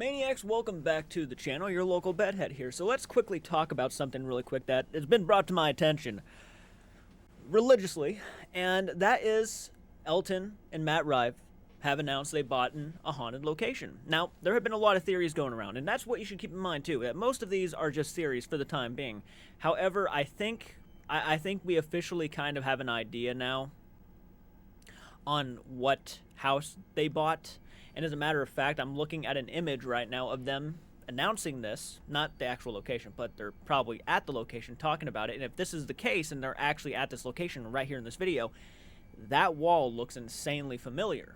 Maniacs, welcome back to the channel. Your local bedhead here. So let's quickly talk about something really quick that has been brought to my attention religiously, and that is Elton and Matt have announced they bought a haunted location. Now, there have been a lot of theories going around, and that's what you should keep in mind too, that most of these are just theories for the time being. However, I think we officially kind of have an idea now on what house they bought. And as a matter of fact, I'm looking at an image right now of them announcing this, not the actual location, but they're probably at the location talking about it. And if this is the case and they're actually at this location right here in this video, that wall looks insanely familiar.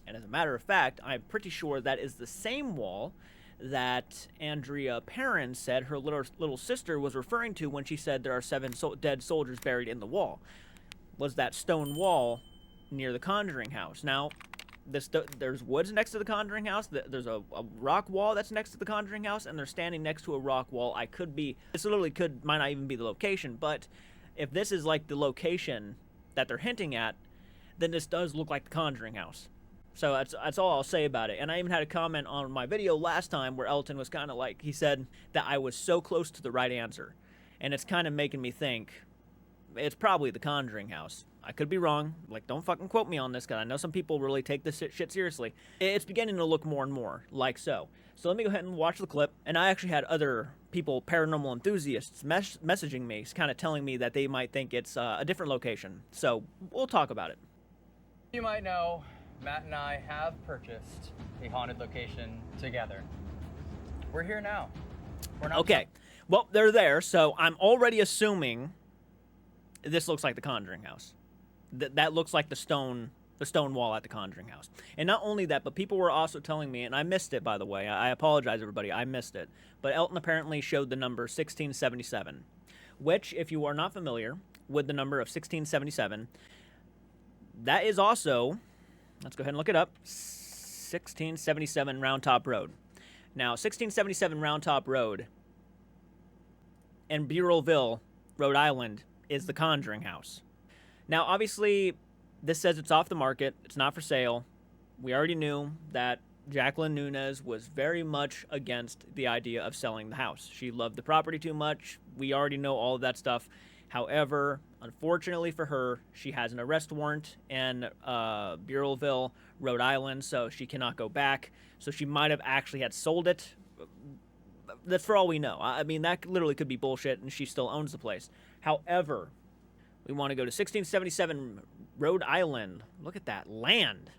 And as a matter of fact, I'm pretty sure that is the same wall that Andrea Perrin said her little sister was referring to when she said there are 7 dead soldiers buried in the wall. Was that stone wall near the Conjuring house? Now, there's woods next to the Conjuring house. There's a rock wall that's next to the Conjuring house, and they're standing next to a rock wall. This literally might not even be the location, but if this is like the location that they're hinting at, then this does look like the Conjuring house. So that's all I'll say about it. And I even had a comment on my video last time where Elton was kind of like, he said that I was so close to the right answer, and it's kind of making me think it's probably the Conjuring house. I could be wrong. Like, don't fucking quote me on this, because I know some people really take this shit seriously. It's beginning to look more and more like so. So let me go ahead and watch the clip. And I actually had other people, paranormal enthusiasts, messaging me, kind of telling me that they might think it's a different location. So we'll talk about it. You might know, Matt and I have purchased a haunted location together. We're here now. We're not okay. Well, they're there, so I'm already assuming this looks like the Conjuring house. That looks like the stone wall at the Conjuring house. And not only that, but people were also telling me, and I missed it, by the way. I apologize, everybody. I missed it. But Elton apparently showed the number 1677, which, if you are not familiar with the number of 1677, that is also, let's go ahead and look it up, 1677 Round Top Road. Now, 1677 Round Top Road in Burrillville, Rhode Island, is the Conjuring house. Now, obviously, this says it's off the market. It's not for sale. We already knew that Jacqueline Nunez was very much against the idea of selling the house. She loved the property too much. We already know all of that stuff. However, unfortunately for her, she has an arrest warrant in Burrillville, Rhode Island, so she cannot go back. So she might have actually had sold it. That's for all we know. I mean, that literally could be bullshit, and she still owns the place. However, we want to go to 1677 Rhode Island. Look at that land.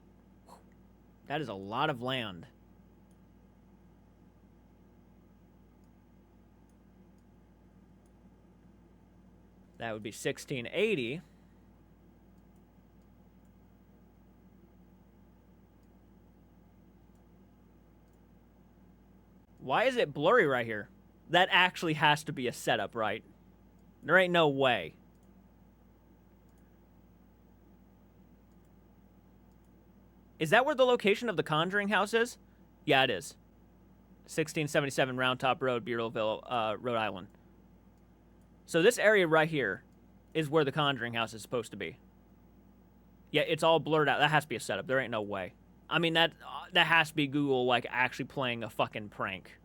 That is a lot of land. That would be 1680. Why is it blurry right here? That actually has to be a setup, right? There ain't no way. Is that where the location of the Conjuring house is? Yeah, it is. 1677 Round Top Road, Burrillville, Rhode Island. So this area right here is where the Conjuring house is supposed to be. Yeah, it's all blurred out. That has to be a setup. There ain't no way. I mean, that has to be Google, like, actually playing a fucking prank.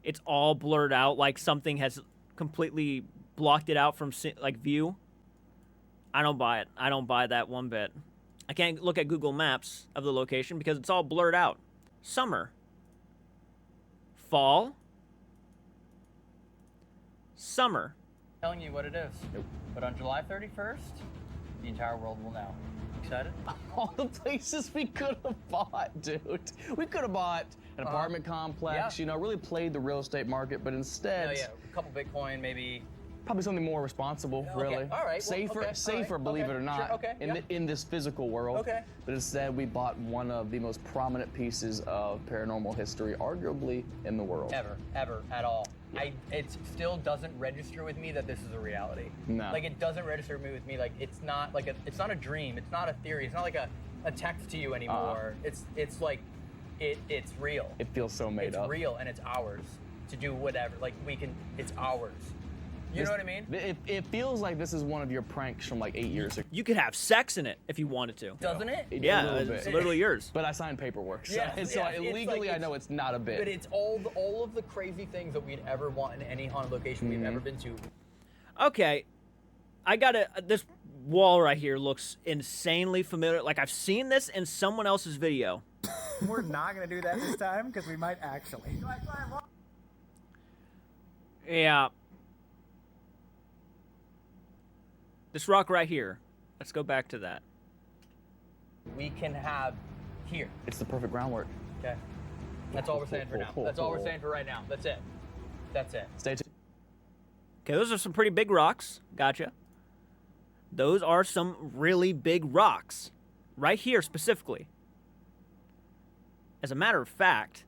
It's all blurred out, like something has completely blocked it out from, like, view. I don't buy it. I don't buy that one bit. I can't look at Google Maps of the location because it's all blurred out. Summer. Fall. Summer. telling you what it is. Nope. But on July 31st, the entire world will know. Excited? All the places we could have bought, dude. We could have bought an apartment complex, yeah. you know, really played the real estate market, but instead... Yeah, a couple Bitcoin, maybe. Probably something more responsible, Okay, really. all right, well, Safer, okay, safer, all right, believe okay, it or not, sure, okay, yeah. in this physical world. Okay. But instead, we bought one of the most prominent pieces of paranormal history, arguably in the world. Ever, at all. Yeah. It still doesn't register with me that this is a reality. No. Like, it doesn't register with me. Like, it's not like it's not a dream. It's not a theory. It's not like a text to you anymore. It's like, it's real. It feels so made up. It's real and it's ours to do whatever. Like, it's ours. You know what I mean? It feels like this is one of your pranks from like 8 years ago. You could have sex in it if you wanted to. Doesn't it? Yeah, A little it's bit. literally yours. But I signed paperwork, so, Yeah, so yeah, it's legally like I know it's not a bit. But it's all of the crazy things that we'd ever want in any haunted location we've ever been to. Okay, I gotta. This wall right here looks insanely familiar. Like I've seen this in someone else's video. We're not gonna do that this time because we might actually. Yeah. This rock right here. Let's go back to that. We can have here. It's the perfect groundwork. Okay. That's all we're saying for now. That's all we're saying for right now. That's it. That's it. Stay tuned. Okay, those are some pretty big rocks. Gotcha. Those are some really big rocks. Right here specifically. As a matter of fact,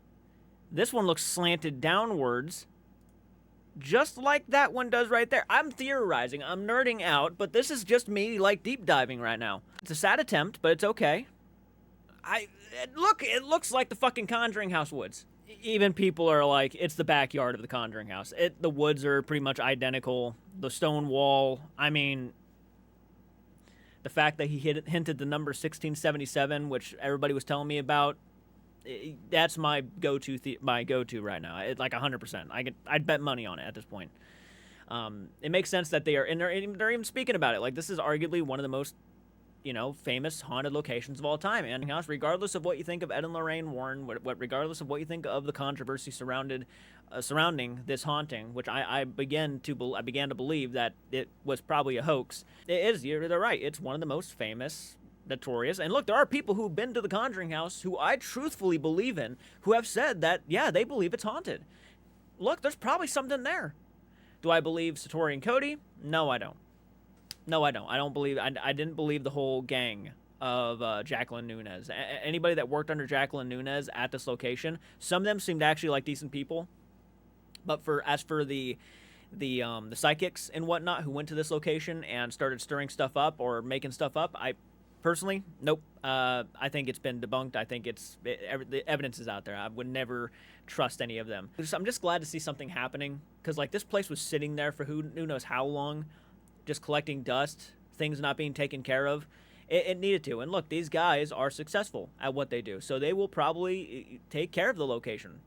this one looks slanted downwards, just like that one does right there. I'm theorizing, I'm nerding out, but this is just me, like, deep diving right now. It's a sad attempt, but it's okay. It looks like the fucking Conjuring House woods. Even people are like, it's the backyard of the Conjuring House. The woods are pretty much identical. The stone wall, I mean, the fact that he hinted the number 1677, which everybody was telling me about, that's my go-to right now. Like 100%. I'd bet money on it at this point. It makes sense that they're even speaking about it. Like, this is arguably one of the most, famous haunted locations of all time. And house, regardless of what you think of Ed and Lorraine Warren, regardless of what you think of the controversy surrounding this haunting, which I began to believe that it was probably a hoax. They're right. It's one of the most famous, notorious. And look, there are people who've been to the Conjuring House who I truthfully believe in, who have said that, yeah, they believe it's haunted. Look, there's probably something there. Do I believe Satori and Cody? No, I don't. No, I don't. I don't believe. I didn't believe the whole gang of Jacqueline Nunez. Anybody that worked under Jacqueline Nunez at this location, some of them seemed actually like decent people. But as for the psychics and whatnot who went to this location and started stirring stuff up or making stuff up, personally, nope. I think it's been debunked. I think the evidence is out there. I would never trust any of them. I'm just glad to see something happening, because like this place was sitting there for who knows how long, just collecting dust, things not being taken care of. It needed to. And look, these guys are successful at what they do, so they will probably take care of the location.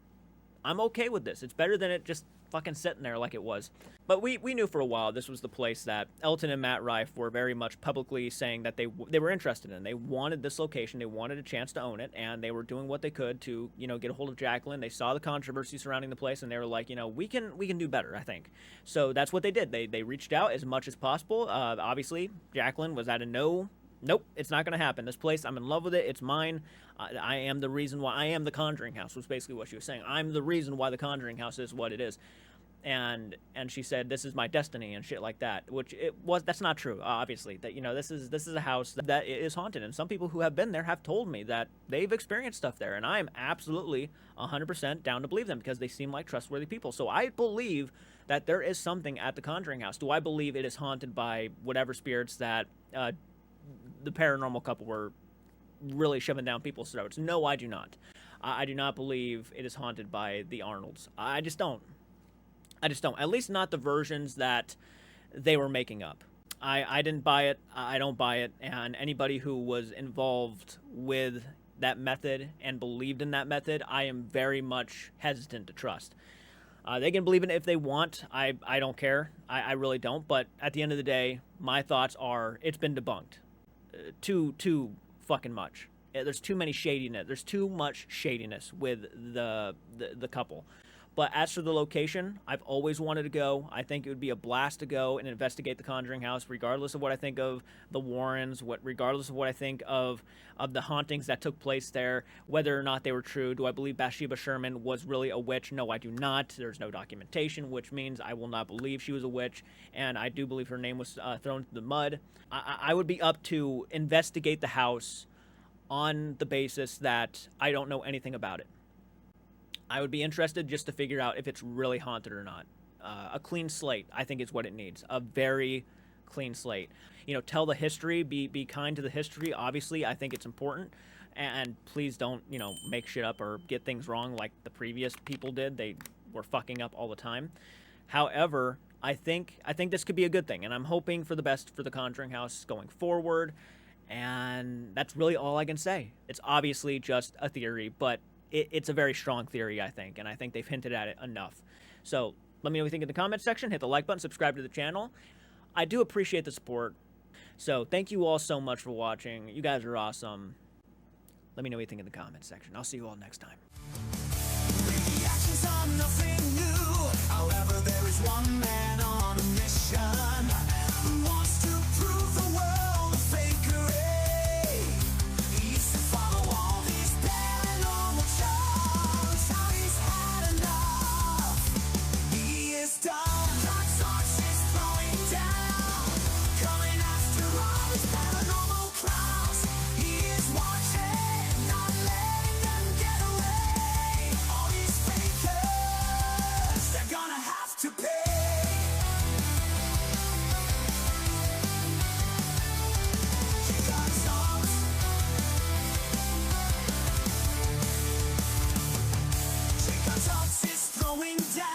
I'm okay with this. It's better than it just fucking sitting there like it was. But we knew for a while this was the place that Elton and Matt Rife were very much publicly saying that they were interested in. They wanted this location. They wanted a chance to own it, and they were doing what they could to, get a hold of Jacqueline. They saw the controversy surrounding the place, and they were like, we can do better, I think. So that's what they did. They reached out as much as possible. Obviously, Jacqueline was at a no. Nope, it's not going to happen. This place, I'm in love with it. It's mine. I am the reason why. I am the Conjuring House, was basically what she was saying. I'm the reason why the Conjuring House is what it is. And she said, this is my destiny and shit like that, which that's not true, obviously. That, this is a house that is haunted. And some people who have been there have told me that they've experienced stuff there. And I am absolutely 100% down to believe them, because they seem like trustworthy people. So I believe that there is something at the Conjuring House. Do I believe it is haunted by whatever spirits that the paranormal couple were really shoving down people's throats? No, I do not. I do not believe it is haunted by the Arnolds. I just don't. At least not the versions that they were making up. I didn't buy it. I don't buy it. And anybody who was involved with that method and believed in that method, I am very much hesitant to trust. They can believe in it if they want. I don't care. I really don't. But at the end of the day, my thoughts are it's been debunked. Too fucking much. There's too many shadiness. There's too much shadiness with the couple. But as for the location, I've always wanted to go. I think it would be a blast to go and investigate the Conjuring House, regardless of what I think of the Warrens, regardless of what I think of the hauntings that took place there, whether or not they were true. Do I believe Bathsheba Sherman was really a witch? No, I do not. There's no documentation, which means I will not believe she was a witch, and I do believe her name was thrown into the mud. I would be up to investigate the house on the basis that I don't know anything about it. I would be interested just to figure out if it's really haunted or not. A clean slate, I think, is what it needs. A very clean slate. Tell the history, be kind to the history. Obviously, I think it's important. And please don't, make shit up or get things wrong like the previous people did. They were fucking up all the time. However, I think this could be a good thing, and I'm hoping for the best for the Conjuring House going forward. And that's really all I can say. It's obviously just a theory, but it's a very strong theory, I think, and I think they've hinted at it enough. So let me know what you think in the comments section. Hit the like button, subscribe to the channel. I do appreciate the support. So thank you all so much for watching. You guys are awesome. Let me know what you think in the comments section. I'll see you all next time. Reactions are nothing new. However, there is one man on a mission who wants to prove the world a fakery. He used to follow all these paranormal shows. Now he's had enough. He is done. Dark thoughts is throwing down. Coming after all these paranormal clowns. He is watching, not letting them get away. All these fakers, they're gonna have to pay. She comes out, she's throwing down.